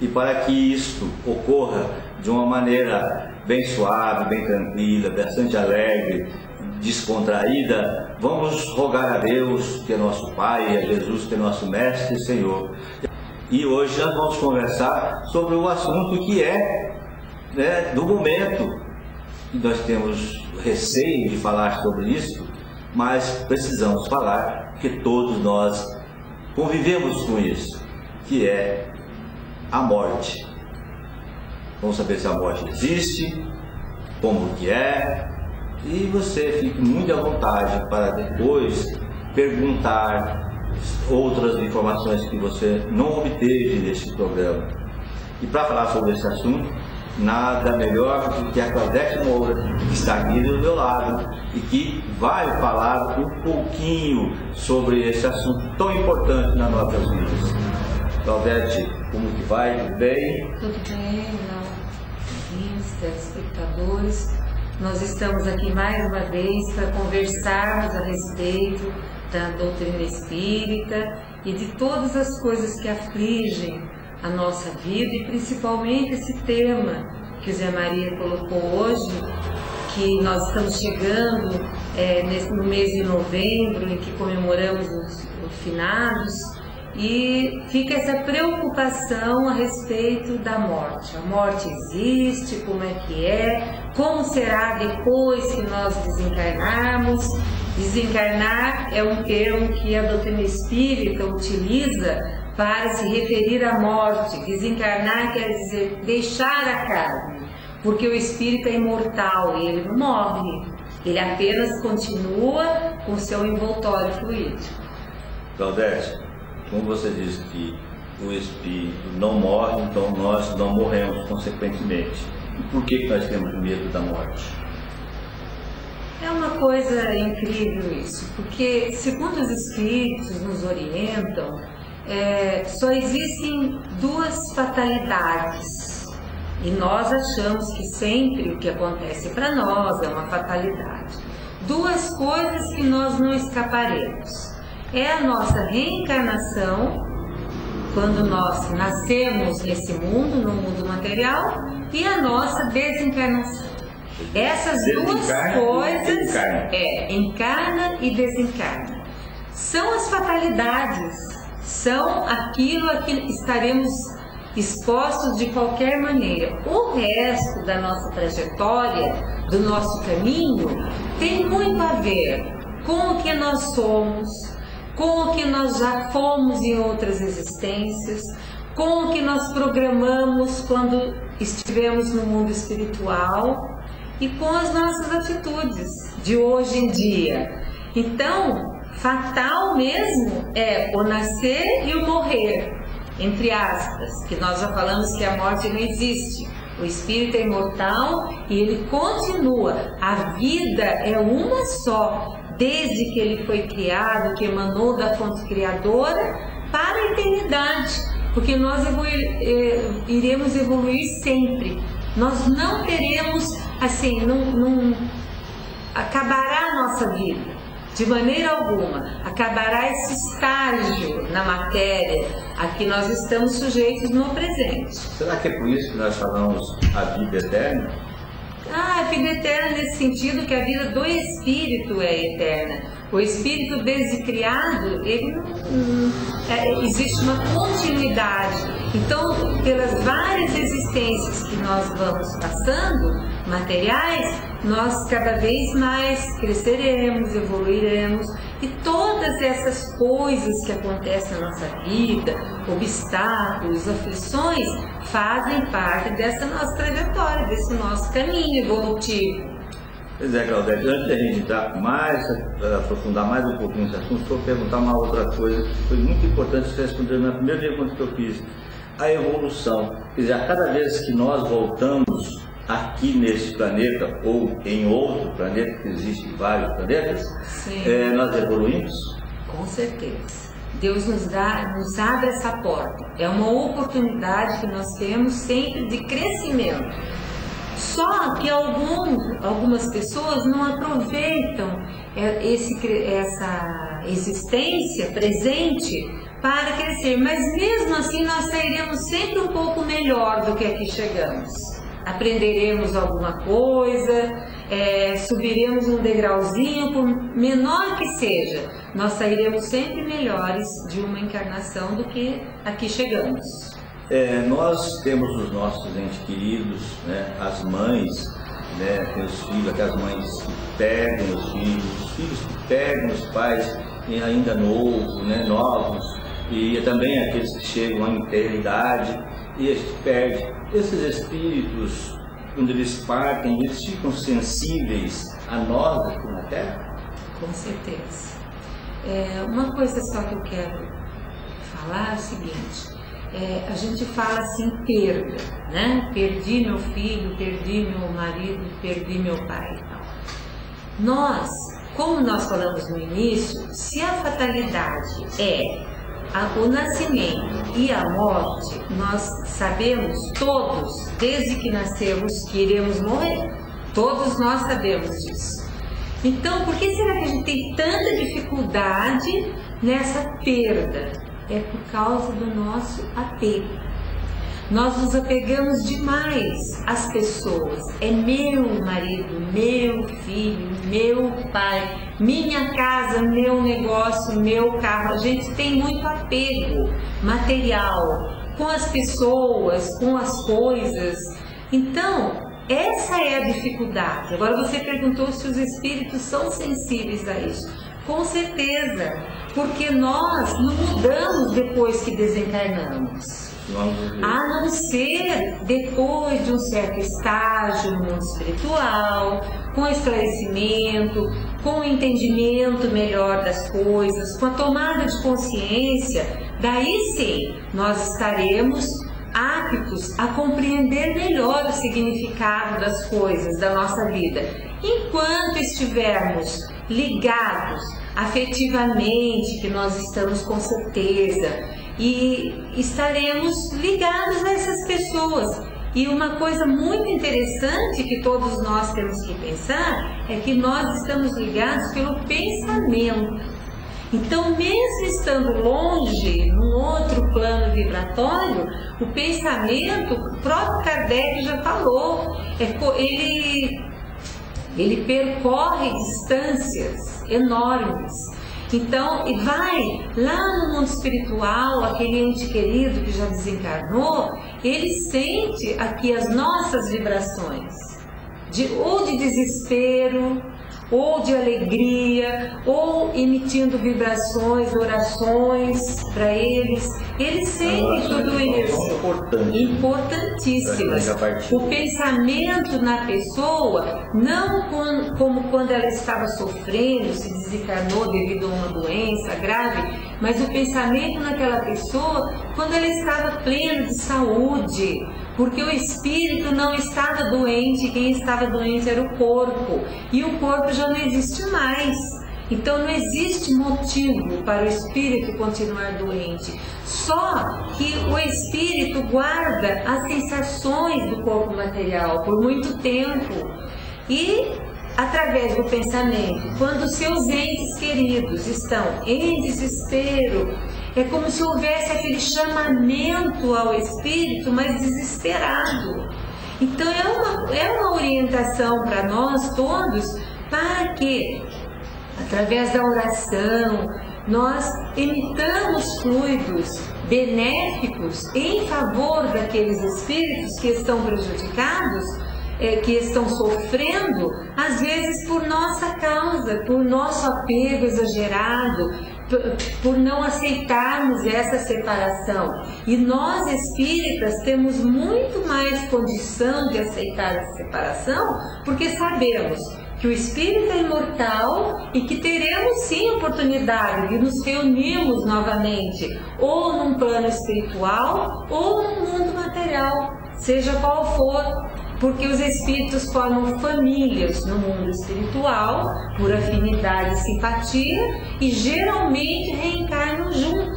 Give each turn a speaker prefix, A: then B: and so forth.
A: E para que isto ocorra de uma maneira bem suave, bem tranquila, bastante alegre, descontraída, vamos rogar a Deus, que é nosso Pai, e a Jesus, que é nosso Mestre e Senhor. E hoje nós vamos conversar sobre o assunto que é, do momento. Nós temos receio de falar sobre isso, mas precisamos falar, porque todos nós convivemos com isso, que é a morte. Vamos saber se a morte existe, como que é, e você fique muito à vontade para depois perguntar outras informações que você não obteve neste programa. E para falar sobre esse assunto, nada melhor do que a Claudete Moura, que está aqui do meu lado e que vai falar um pouquinho sobre esse assunto tão importante nas nossas vidas. Claudete, como que vai? Tudo bem?
B: Tudo bem, ouvintes, telespectadores. Nós estamos aqui mais uma vez para conversarmos a respeito da doutrina espírita e de todas as coisas que afligem a nossa vida, e principalmente esse tema que o Zé Maria colocou hoje, que nós estamos chegando no mês de novembro, em que comemoramos os finados, e fica essa preocupação a respeito da morte. A morte existe, como como será depois que nós desencarnarmos? Desencarnar é um termo que a doutrina espírita utiliza para se referir à morte. Desencarnar quer dizer deixar a carne, porque o espírito é imortal e ele não morre, ele apenas continua com seu envoltório fluídico.
A: Claudete, como você disse que o espírito não morre, então nós não morremos consequentemente. E por que nós temos medo da morte?
B: É uma coisa incrível isso, porque segundo os espíritos nos orientam, só existem duas fatalidades, e nós achamos que sempre o que acontece para nós é uma fatalidade. Duas coisas que nós não escaparemos: é a nossa reencarnação, quando nós nascemos nesse mundo, no mundo material, e a nossa desencarnação. Essas duas coisas, encarna e desencarna, são as fatalidades, são aquilo a que estaremos expostos de qualquer maneira. O resto da nossa trajetória, do nosso caminho, tem muito a ver com o que nós somos, com o que nós já fomos em outras existências, com o que nós programamos quando estivemos no mundo espiritual e com as nossas atitudes de hoje em dia. Então, fatal mesmo é o nascer e o morrer, entre aspas, que nós já falamos que a morte não existe. O espírito é imortal e ele continua. A vida é uma só, desde que ele foi criado, que emanou da fonte criadora, para a eternidade, porque nós iremos evoluir sempre. Nós não teremos, assim, não acabará a nossa vida, de maneira alguma. Acabará esse estágio na matéria a que nós estamos sujeitos no presente.
A: Será que é por isso que nós falamos a vida eterna?
B: A vida eterna nesse sentido que a vida do espírito é eterna. O espírito desde criado, existe uma continuidade. Então, pelas várias existências que nós vamos passando, materiais, nós cada vez mais cresceremos, evoluiremos, e todas essas coisas que acontecem na nossa vida, obstáculos, aflições, fazem parte dessa nossa trajetória, desse nosso caminho evolutivo.
A: Pois é, Claudete, antes de a gente aprofundar mais um pouquinho nesse assunto, vou perguntar uma outra coisa que foi muito importante você responder na primeira pergunta que eu fiz. A evolução. Quer dizer, a cada vez que nós voltamos aqui nesse planeta ou em outro planeta, que existem vários planetas, nós evoluímos?
B: Com certeza. Deus nos abre essa porta. É uma oportunidade que nós temos sempre de crescimento. Só que algumas pessoas não aproveitam essa existência presente para crescer, mas mesmo assim nós sairemos sempre um pouco melhor do que aqui chegamos. Aprenderemos alguma coisa, subiremos um degrauzinho, por menor que seja, nós sairemos sempre melhores de uma encarnação do que aqui chegamos.
A: Nós temos os nossos entes queridos, né, as mães, né, tem os filhos, aquelas mães que perdem os filhos que perdem os pais ainda novos, né, novos, e também aqueles que chegam à eternidade e a gente perde. Esses espíritos, quando eles partem, eles ficam sensíveis a nós aqui na Terra?
B: Com certeza. Uma coisa só que eu quero falar é o seguinte, a gente fala assim, perda, né? Perdi meu filho, perdi meu marido, perdi meu pai e tal. Nós, como nós falamos no início, se a fatalidade é o nascimento e a morte, nós sabemos todos, desde que nascemos, que iremos morrer. Todos nós sabemos disso. Então, por que será que a gente tem tanta dificuldade nessa perda? É por causa do nosso apego. Nós nos apegamos demais às pessoas. É meu marido, meu filho, meu pai, minha casa, meu negócio, meu carro. A gente tem muito apego material com as pessoas, com as coisas. Então, essa é a dificuldade. Agora você perguntou se os espíritos são sensíveis a isso. Com certeza, porque nós não mudamos depois que desencarnamos. A não ser depois de um certo estágio no mundo espiritual, com esclarecimento, com o entendimento melhor das coisas, com a tomada de consciência, daí sim nós estaremos aptos a compreender melhor o significado das coisas da nossa vida. Enquanto estivermos ligados afetivamente, que nós estamos com certeza, e estaremos ligados a essas pessoas. E uma coisa muito interessante que todos nós temos que pensar é que nós estamos ligados pelo pensamento. Então, mesmo estando longe, num outro plano vibratório, o pensamento, o próprio Kardec já falou, ele percorre distâncias enormes. Então, e vai lá no mundo espiritual, aquele ente querido que já desencarnou, ele sente aqui as nossas vibrações, ou de desespero, ou de alegria, ou emitindo vibrações, orações para eles. Eles sentem tudo isso. Importantíssimas. O pensamento na pessoa, não como quando ela estava sofrendo, se desencarnou devido a uma doença grave, mas o pensamento naquela pessoa quando ela estava plena de saúde, porque o espírito não estava doente, quem estava doente era o corpo, e o corpo já não existe mais. Então não existe motivo para o espírito continuar doente. Só que o espírito guarda as sensações do corpo material por muito tempo. E através do pensamento, quando seus entes queridos estão em desespero, é como se houvesse aquele chamamento ao espírito, mas desesperado. Então é uma orientação para nós todos, para que, através da oração, nós emitamos fluidos benéficos em favor daqueles espíritos que estão prejudicados, que estão sofrendo, às vezes por nossa causa, por nosso apego exagerado, por não aceitarmos essa separação. E nós espíritas temos muito mais condição de aceitar essa separação, porque sabemos que o espírito é imortal e que teremos sim oportunidade de nos reunirmos novamente, ou num plano espiritual ou num mundo material, seja qual for. Porque os espíritos formam famílias no mundo espiritual, por afinidade e simpatia, e geralmente reencarnam juntos.